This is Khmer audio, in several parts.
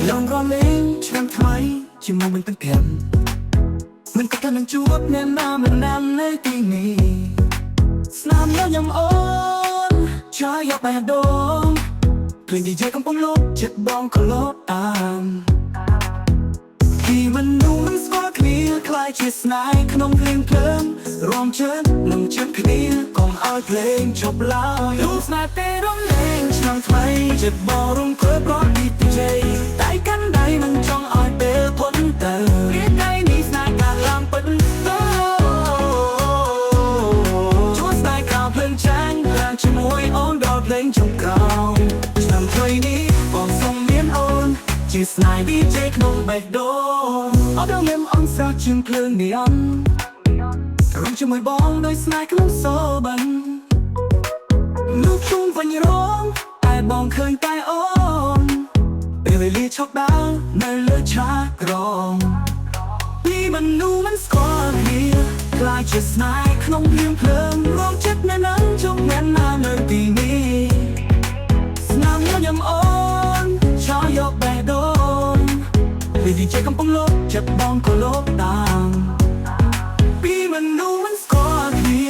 lòng ro lên cho em thấy chỉ mong mình từng tiền mình có thể nâng chúa nên mình nam lấy tình nhỉ nam nhớ nhầm ôn trái dọc bè đông thuyền đi chơi không bóng lốp chết bóng có lốp khi mình nuôi squat clear คล้ายជាស្នេហ៍ក្នុងភ្លៀងភ្លើងរំជើងនឹងចិត្តគ្នាកុំឲ្យភ្លេងចប់ឡើយលូស្នេហ៍ទេរំលែងឆ្នាំថ្មីចិត្តបរំគ្រើប្រឌីទីជ័យតែកាន់ដៃនឹងចង់ឲ្យពេលพ้นទៅរៀនថ្ងៃនេះស្នេហ៍ការឡើងពិតជួស្នេហ៍ក្រៅភ្លើងចាញ់ឡើងជាមួយអូនដល់ភ្លេងចុងក្រោយឆ្នាំថ្មីនេះបងសុំមានអូនជាស្នេហ៍ DJ ក្នុងបេះដូងអត់ដល់មានអង្សាជាងភ្លើងនីអនរំជាមួយបងដោយស្នេហ៍ក្នុងសូបាញ់លោកជុំវិញរងតែបងឃើញតែអូនពេលវេលាឈប់ដើរនៅលើឆាកក្រងពីមនុស្សមិនស្គាល់គ្នាខ្លាចជាស្នេហ៍ក្នុងភ្លៀងភ្លើងរងចិត្តនៅនឹងជុំមែនណានៅទីនេះស្នាមញញឹមអូនឆោយកបេះដូងពេលDJកំពុងលបចិត្តបងក៏លបតាមពីមនុស្សមិនស្គាល់គ្នា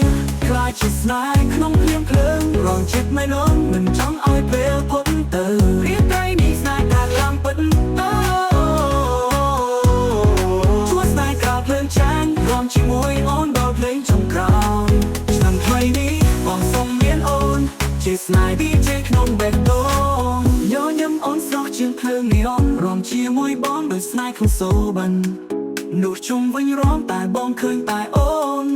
ខ្លាចជាស្នេហ៍ក្នុងភ្លៀងភ្លើងរងចិត្តមិននងមិនចង់ឲ្យពេលพ้นទៅរៀបថ្ងៃនេះស្នេហ៍ការឡើងពិតជួស្នេហ៍ក្រៅភ្លើងចាញ់រំជាមួយអូនដល់ភ្លេងចុងក្រោយឆ្នាំថ្មីនេះបងសុំមានអូនជាស្នេហ៍ DJ ក្នុងបេះដូងញញឹមអូនស្រស់ជាងភ្លើងនីអនរំជាមួយបងដោយស្នេហ៍ក្នុងសូបាញ់នោះជុំវិញរំតែបងឃើញតែអូន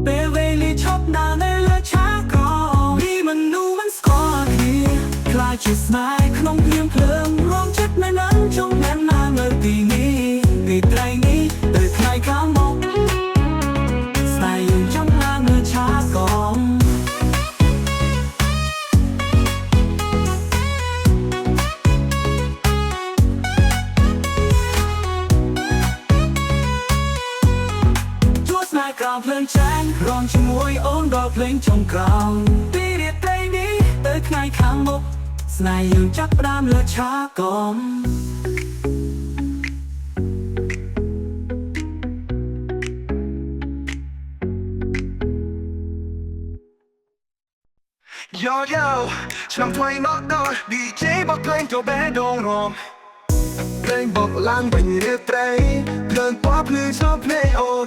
ពេលវេលាឈប់ដើរនៅលើឆាកក្រងពីមនុស្សមិនស្គាល់គ្នាខ្លាចជាស្នេហ៍ក្នុងភ្លៀងភ្លើងរងចិត្តនៅនឹងចង់មែនណានៅទីនេះពីថ្ងៃនេះទៅថ្ងៃខាងមុខស្នេហ៍យើងចង់ឡើងលើឆាកក្រងក្រៅភ្លើងចាញ់រំជាមួយអូនដល់ភ្លេងចុងក្រោយពីរាត្រីនេះទៅថ្ងៃខាងមុខស្នេហ៍យើងចាប់ផ្ដើមលើឆាកងYo yo ឆ្នាំថ្មីមកដល់ DJ បោះភ្លេងចូលបេះដូងរំភ្លេងបោះឡើងវិញរាត្រីភ្លើងពណ៌ភ្លឺសភ្នែកអូន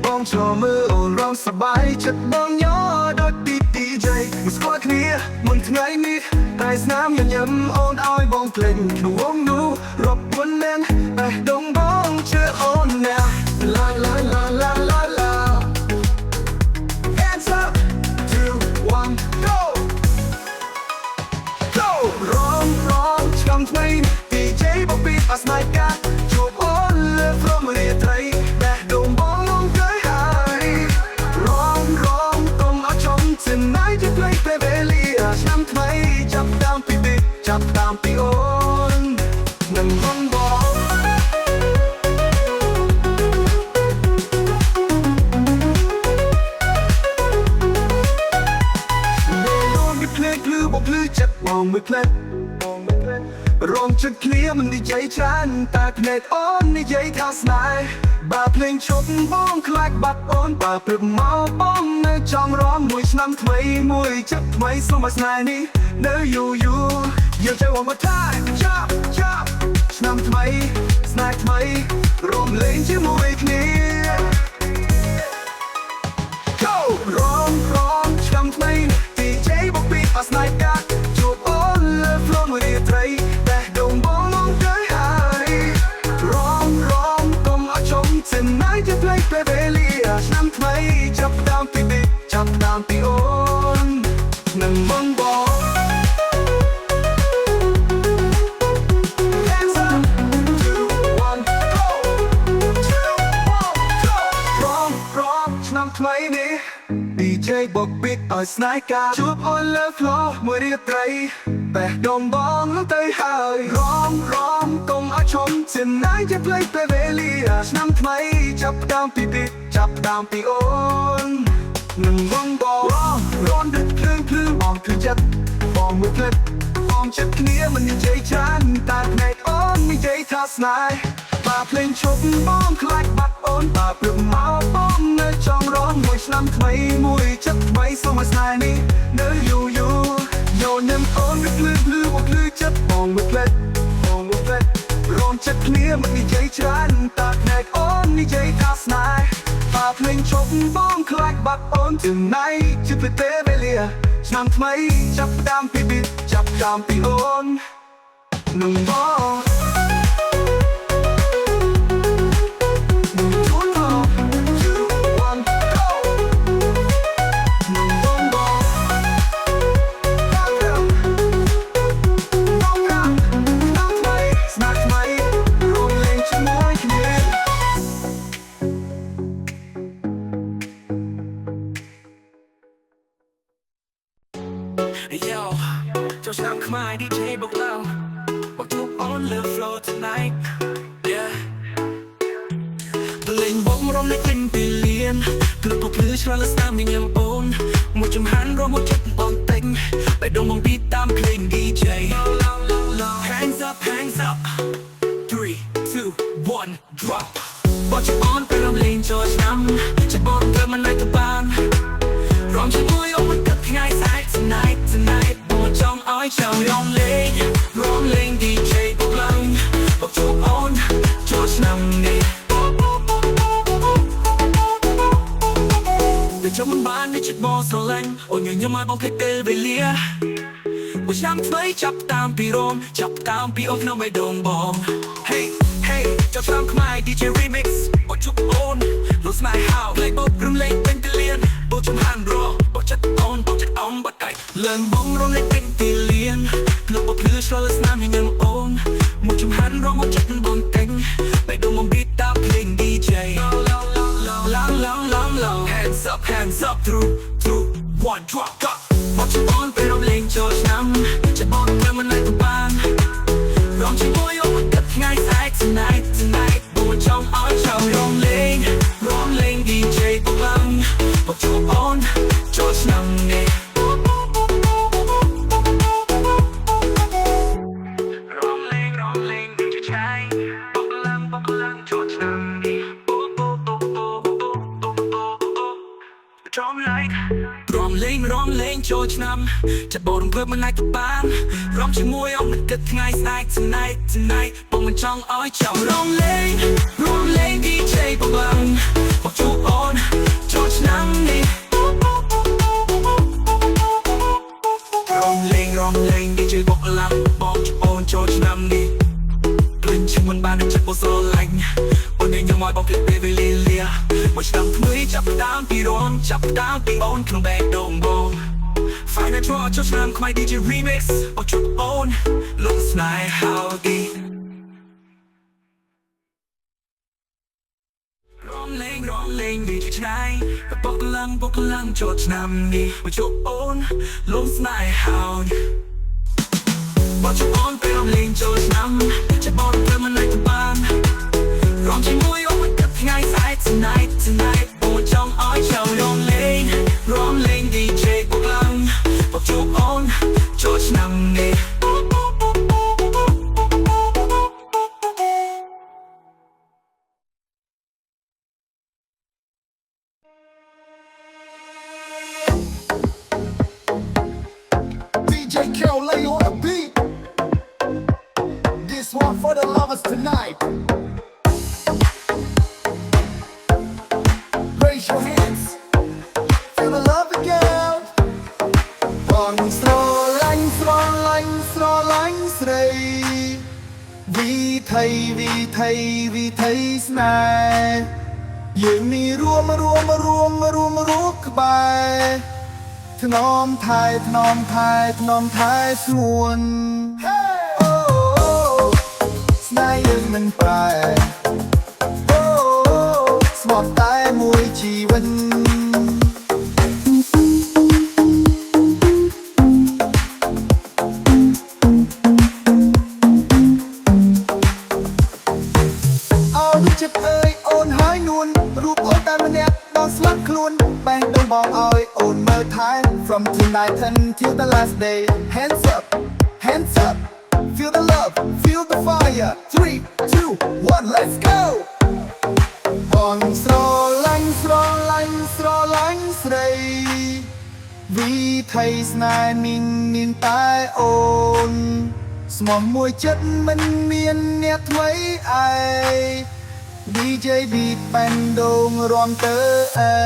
បងចូលមើលអូនរងសប្បាយចិត្តបងញ៉ោដូចពី DJ មិនស្គាល់គ្នាមុនថ្ងៃនេះតែស្នាមញញឹមអូនឲ្យបងភ្លេងក្នុងវងនោះរាប់ពាន់មែនបេះដូងបងជឿអូនណាឡាឡាឡាឡាឡាឡា Hands up 2 1 go go រងឆ្នាំថ្មី DJ បងពីអស្នាកាជួបអូនលើព្រមរាត្រីបេះដូងបងTonight you play baby ឆ្នាំថ្មីចាប់តាមពីនេះចាប់តាមពីអូននឹងបងបងបងមិនភ្លេចឬបងភ្លេចចិត្តបងមិនភ្លេចរំចិត្តគ្នាមិននិយាយច្រើនតែភ្នែកអូននិយាយថាស្នេហ៍បើភ្លេងឈប់បងខ្លាចបាត់អូនបើព្រឹកមកបងនៅចង់រំមួយឆ្នាំថ្មីមួយចិត្តថ្មីសូមឲ្យស្នេហ៍នេះនៅយូរយើងទៅមកថាចាប់ឆ្នាំថ្មីស្នេហ៍ថ្មីរំលែងជាមួយគ្នា Go រំឆ្នាំថ្មី DJ បពីអស្នាកាជួបអូនលើ flow មួយរាត្រីបេះដូងបងមកទៅហើយរំកុំឲ្យចុំ Tonight you play baby ឆ្នាំថ្មីចាប់តាមពីនេះចាប់តាមពីអូននឹងបងបង Hands up 2 1 go 2 1 go រំឆ្នាំថ្មីនេះ DJ បកពីឲ្យស្នេហ៍កាជួបអូនលើ flow មួយរាត្រីបេះដូងបងទៅហើយរំកុំឲ្យឈុំ Tonight you play baby ឆ្នាំថ្មីចាប់តាមពីនេះចាប់តាមពីអូននឹងបងរំដឹកភ្លើងបងគឺចិត្តបងមួយភ្លេចបង បងចិត្តគ្នាមិននិយាយច្រើនតែភ្នែកអូននិយាយថាស្នេហ៍បើភ្លេងឈប់បងខ្លាចបាត់អូនបើព្រឹកមកបងនៅចង់រងមួយឆ្នាំថ្មីមួយចិត្តថ្មីសូមឲ្យស្នេហ៍នេះនៅយូរយូរយោនឹងអូនវាភ្លឺភ្លឺមកភ្លឺចិត្តបងមកផ្លេចបងមកផ្លេចរងចិត្តគ្នាមិននិយាយច្រើនតែភ្នែកអូននិយាយថាស្នេហ៍បើភ្លេងឈប់បងខ្លាចបាត់អូនถึงไหนជិតពេលវេលាឆ្នាំថ្មីចាប់តាមពីប៊ីតចាប់តាមពីអូននឹងបងYo, just now come on, DJ Boglau. But you on the floor tonight. Yeah. Lên bóng rong lấy kinh billion. Cứ bộ plư cho là sao mình em ôn. Một chùm hắn rồi một chất bóng tinh. Bài đồng bóng beat tam playing DJ. Hands up, hands up. 3, 2, 1, drop. But you on, but I'm lên cho năm. Chắc bóng thơ mà lại từ ban. Rong cho môi ôm một cất ngay sai tonight, tonight. Một trong ói chào rong lên DJ bốc lăng. Bốc chỗ on, cho năm đi. Để cho mình bán đi chết bò sầu lạnh. Ôi người như mai bóng khách tê về lia. Một trăm mấy chắp tam pi rôm, chắp tam pi ôm nó mày đồng bom. Hey, hey, cho năm mai DJ remix. Một chút on, lose my house. Play bốc rung lên bên tê liên. Bốc trong hàn rô, bốc chất ong bắt cạnh. Lần bóng rong lên bên tê liên. Lúc bốc lư cho là snam hình em ôn. Một trong hàn rô một chất bóng cánh. Mày đồng bóng beat up playing DJ. Long. Hands up through, one drop up. Bóc cho on về rong lên cho năm. Chạy bóng thơ mình lại tụ ban. Rong cho môi ôm một cất ngay sai tonight. Bộ trong ói chào rong lên DJ bốc lăng. Bóc cho on, cho năm đi. Rong lên DJ trai. Bốc lăng cho năm đi. Rong lên cho năm. Chặt bộ đồng vượt mà lại tụ ban. Rong cho môi ôm một cất ngay sai tonight. Bộ mình trong ói chào rong lên DJ bốc lăng. Bóc cho on, cho năm đi. Rong lên DJ bốc lăng. Bóc cho on, cho năm đi. Lên chừng mình ban được chất bộ sơ lạnh. Ôi người như mọi bóng clip về lia. Một năm mới chắp tám pi rôm, chắp tám pi ôn không bè đồng bông. Phải nói cho năm của my DJ remix. Bóc cho on, looks like how đi. Rong lên DJ trai. Bốc lăng cho năm đi. Bóc cho on, looks like how đi. Bóc cho on, phải rong lên cho năm. Chạy bóng thơ mà lại tụ ban. Rong chỉ môi ôm một cất ngay sai tonight. Bộ trong ói chào rong lên DJ bốc lăng. Bóc cho on, cho năm đi. DJ Kel lay on the beat. This one for the lovers tonight. Raise your hands. Feel the love again. Bằng sro lanh srei. Vì thầy snai. Dương ni ruộng bài. Thằng om thai xuân. Snai dương mình bài. Smọt tay mùi chỉ vinh. Ôi chất ơi ôn hói nuôn. Rụp ôn ta mà nét đón slug luôn. Bang đông bong ơi ôn mơ thái. From tonight until the last day. Hands up, hands up. fire 3, 2, 1 let's go បងស្រឡាញ់ស្រឡាញ់ស្រឡាញ់ស្រីវិថីស្នេហ៍មានតែអូនស្មោះមួយចិត្តមិនមានអ្នកថ្មីឯង DJ beat បែនដូងរាំទៅអី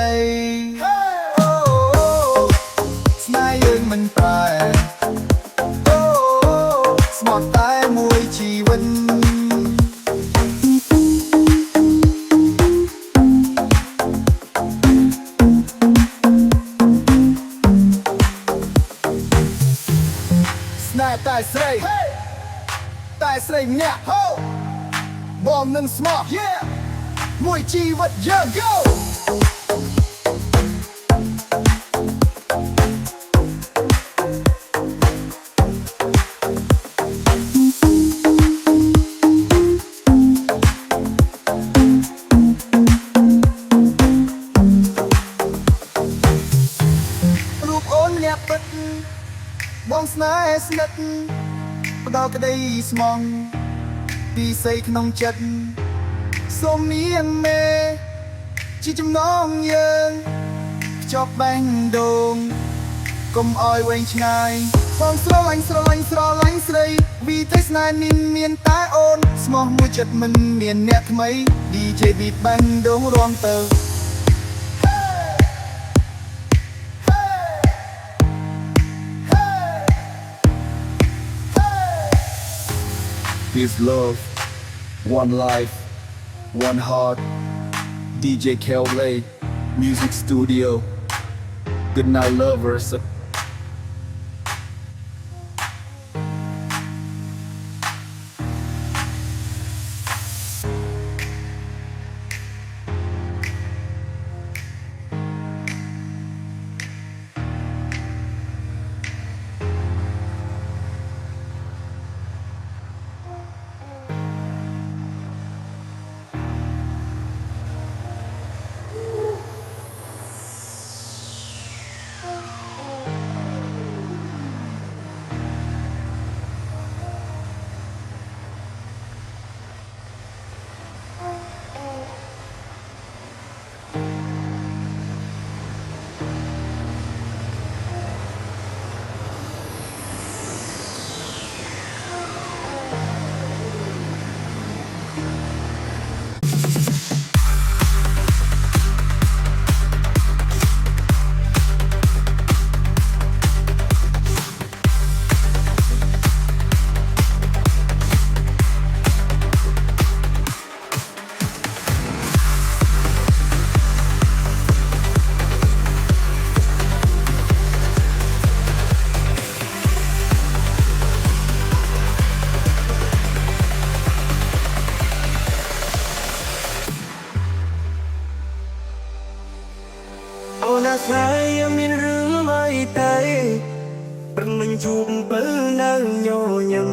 អូស្នេហ៍យើងមិនប្រែអូស្មោះតែមួយជីវិតស្នេហ៍តែស្រីតែស្រីម្នាក់ហូបងនឹងស្មោះ មួយជីវិតយើង go រូបអូនញាក់ពិតបងស្នេហ៍ស្និទ្ធផ្ដល់ក្តីស្មងពីស័យក្នុងចិត្តសូមមានមេជាចំណងយើងខ្ចប់បែងដូងកុំអោយវែងឆ្ងាយបងស្រឡាញ់ស្រឡាញ់ស្រឡាញ់ស្រីវិថីស្នេហ៍មានតែអូនស្មោះមួយចិត្តមិនមានអ្នកថ្មី DJ beat បែងដូងរាំទៅ Peace love one life one heart DJ Kelly Music Studio Good night lovers អូនអាស្រ័យមានរឿងអ្វីទៅព្រមនឹងជួបពិលនៅញញឹម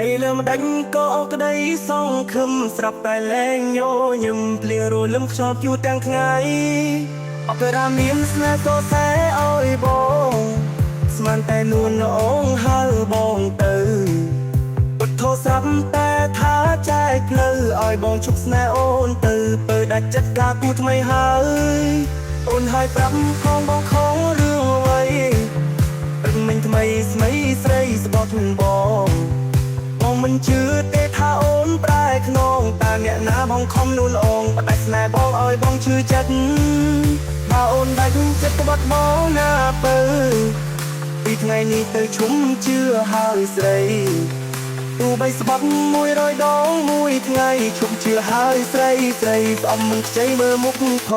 អីលើមិនដាច់ក៏អក្តីសង្ឃឹមស្រាប់តែលែងញញឹមភ្លៀងរលឹមខ្យល់យូរទាំងថ្ងៃអបរាមានស្នេហ៍សរសើរអើយបងស្មានតែនួនអូងហើបងទៅពុទ្ធោស្រាប់តែថាចែកផ្លូវឲ្យបងជុកស្នេហ៍អូនទៅពើដាច់ចិត្តការគូថ្មីហើយអូនហើយប្រាប់ផងបងខំរឿងអ្វីព្រឹកមិញថ្មីស្មីស្រីស្បត់បងបងមិនជឿទេថាអូនប្រែខ្នងតើអ្នកណាបងខំនួនអងបដិស្នេហ៍បងឲ្យបងជឿចិត្តបើអូនដាច់ចិត្តក្បត់បងណាពើពីថ្ងៃនេះទៅឈុំជឿហើយស្រីទោះបីស្បត់100ដងមួយថ្ងៃឈប់ជឿហើយស្រីស្រីស្អំមិនខ្ចីមើលមុខផ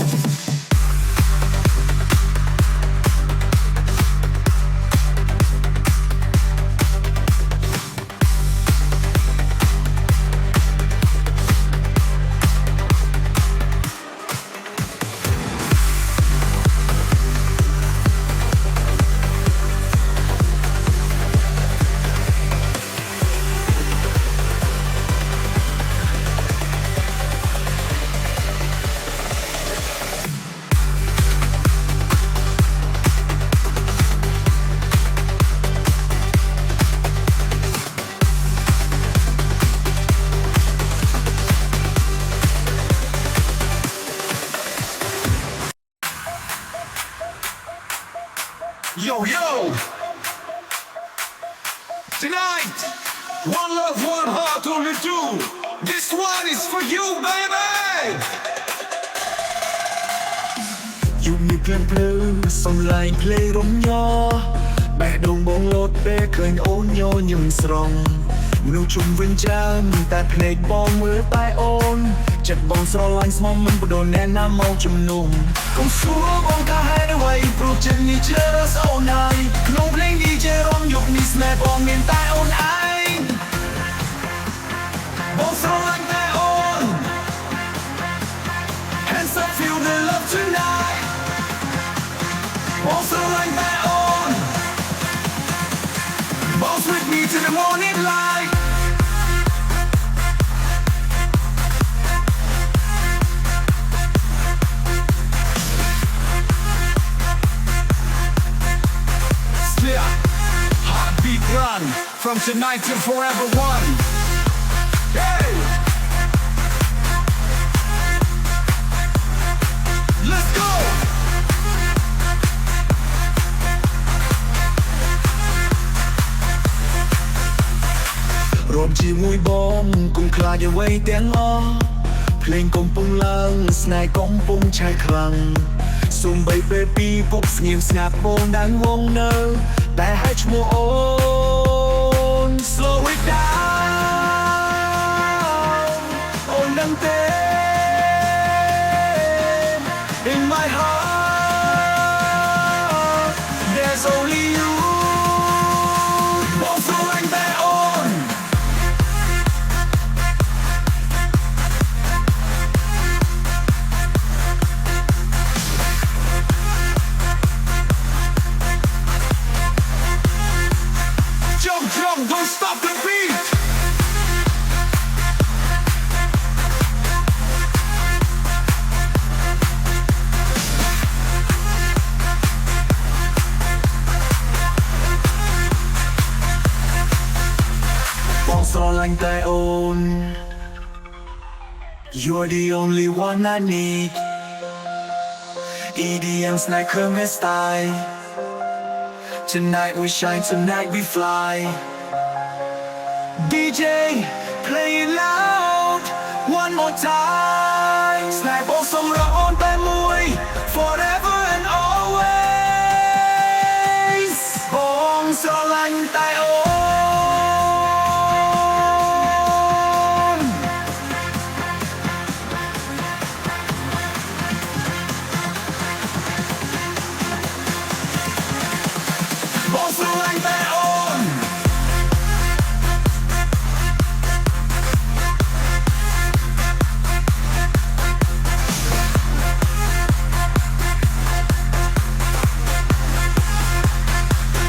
ង Tonight, one love, one heart, only two. This one is for you, baby. อยู่มีเพลงเพลงส่งลายเพลงรมยอแบกดงบงโลดเป้เคยโอนโยนยังสรองមនុស្សជុំវិញចាំតែភ្នែកបងមើលតែអូនចិត្តបងស្រឡាញ់ស្មងមិនបដូរណែណាមកជំនុំកុំសួរបងថាហេតុអ្វីព្រោះចិត្តនេះជឿអូនហើយក្នុងភ្លេងនេះជារំយុគនេះស្នេហ៍បងមានតែអូនឯងបងស្រឡាញ់តែអូន Hands up feel the love tonight បងស្រឡាញ់តែអូន Bounce with me to the morning light 'Clear heartbeat run from tonight to forever one. Hey, let's go. រួមជាមួយបងកុំខ្លាចអ្វីទាំងអស់ភ្លេងកំពុងឡើងស្នេហ៍កំពុងឆេះខ្លាំងសូម្បីពេលពីពុកស្ងៀមស្ងាត់បងđangងងនៅតែឲ្យឈ្មោះអូន Slow it down អូនដឹងទេ In my heart there's only you បងស្រឡាញ់តែអូន Jump, jump, don't stop the beat. បងស្រឡាញ់តែអូន You're the only one I need EDM snacker my style Tonight we shine, tonight we fly DJ play it loud one more time ស្នេហ៍បងសូមរកអូនតែមួយ Forever and always បងស្រឡាញ់តែអូន បងស្រឡាញ់តែអូន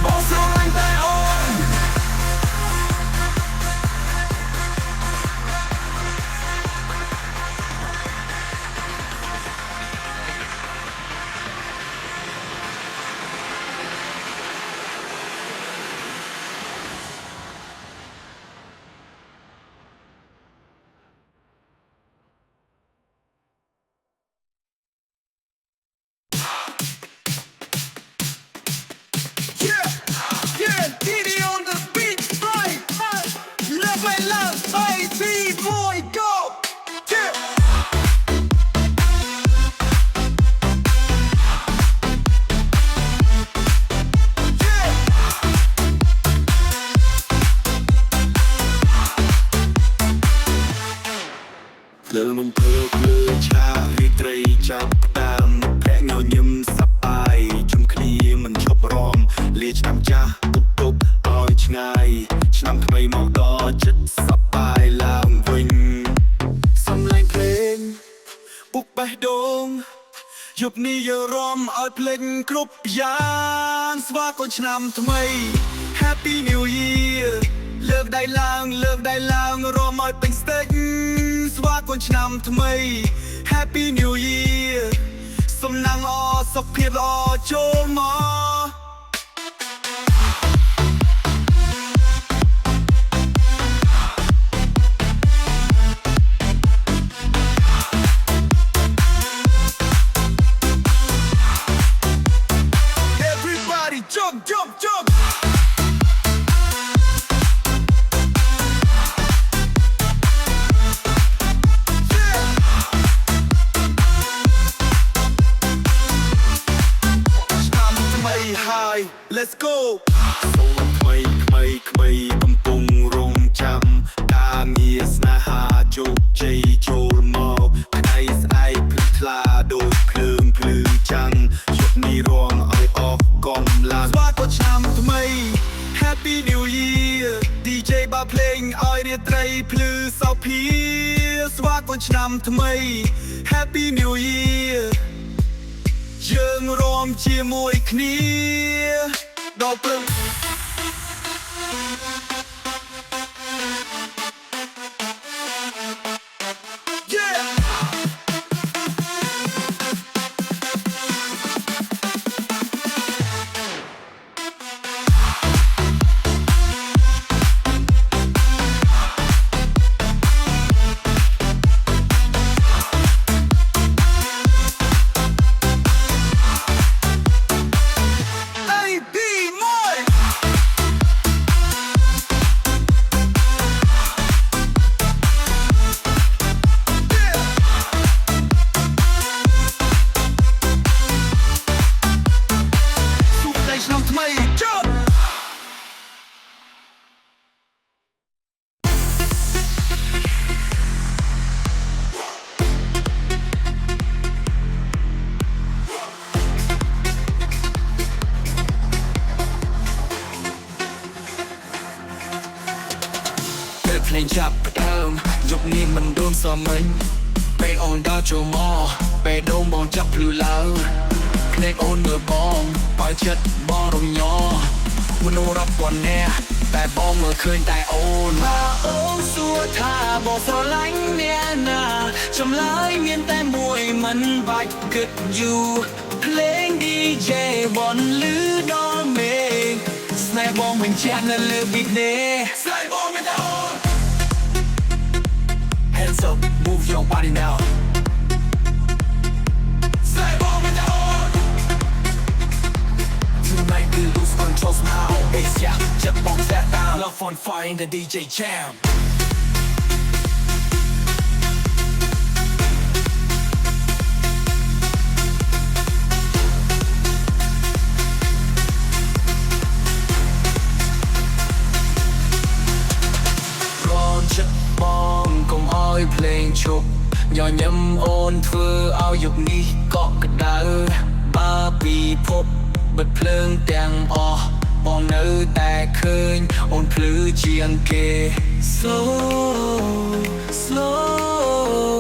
បងស្រឡាញ់តែអូន Yeah, yeah, Diddy on the beat, right? Love my love, IT boy, go. Yeah. Yeah. ភ្លើងមិនព្រឺភ្លើងឆារីត្រីចាប់តាមភ័ក្រញញឹមសប្បាយជុំគ្នាមិនឈប់រំលាឆ្នាំចាស់ទុបឲ្យឆ្ងាយឆ្នាំថ្មីមកដល់ចិត្តសប្បាយឡើងវិញសំឡេងភ្លេងពុកបេះដូងយប់នេះយើងរំឲ្យភ្លេចគ្រប់យ៉ាងស្វាគមន៍ឆ្នាំថ្មី Happy New Year លើកដៃឡើងរំឲ្យពេញស្ទេចស្វាគមន៍ឆ្នាំថ្មី Happy New Year សំណាងល្អសុខភាពល្អចូលមក Everybody jump, jump, jump. let's go សូមថ្មីកំពុងរងចាំការងារស្នេហាជោគជ័យចូលមកថ្ងៃស្អែកភ្លឺថ្លាដូចភ្លើងភ្លឺចាំងយប់នេះរងឲ្យអស់កំឡាំងស្វាគមន៍ឆ្នាំថ្មី Happy New Year DJ បាភ្លេងឲ្យរាត្រីភ្លឺសោភាស្វាគមន៍ឆ្នាំថ្មី Happy New Year យើងរាំជាមួយគ្នាដល់ព្រឹក Yeah ភ្លេងចាប់ផ្ដើមយប់នេះមិនដូនសមមិញពេលអូនដល់ចូលមកពេលដូងបងចាប់ភ្លឺឡើងភ្នែកអូនមើលបងបើចិត្តបងរំញ័រមនុស្សរាប់ពាន់នាក់តែបងមើលឃើញតែអូនបើអូនសួរថាបងស្រឡាញ់អ្នកណាចម្លើយមានតែមួយមិនបាច់គិតយូរភ្លេង DJ បងលឺដល់មេឃស្នេហ៍បងមិនចាស់នៅលើ beat នេះស្នេហ៍បងមិនតែអូនHands up, move your body now. Say bomb in the on. Tonight we lose control somehow. Bass yeah, just bomb that down. Love on fire in the DJ jam. Run, just bomb. កុំឲ្យភ្លេងឈប់ញញឹមអូនធ្វើឲ្យយប់នេះកក់ក្ដៅបើពីភពបិទភ្លើងទាំងអស់បងនៅតែឃើញអូនភ្លឺជាងគេ slow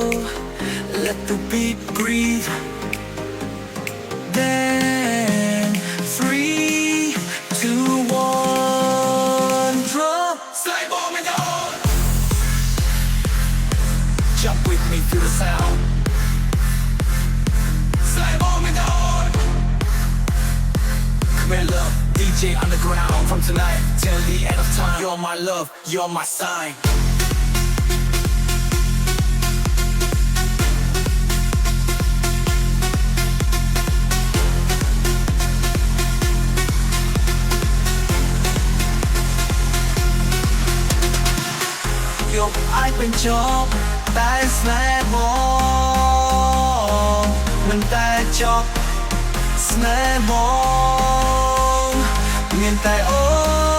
let the beat breathe then 3 2 1 drop say bomb in the on Jump with me through the sound. Say bomb in the on. Come here, love. DJ underground. From tonight till the end of time. You're my love. You're my sign. You're I been job. តែស្នេហ៍បងមិនតែចប់ស្នេហ៍បងមានតែអូន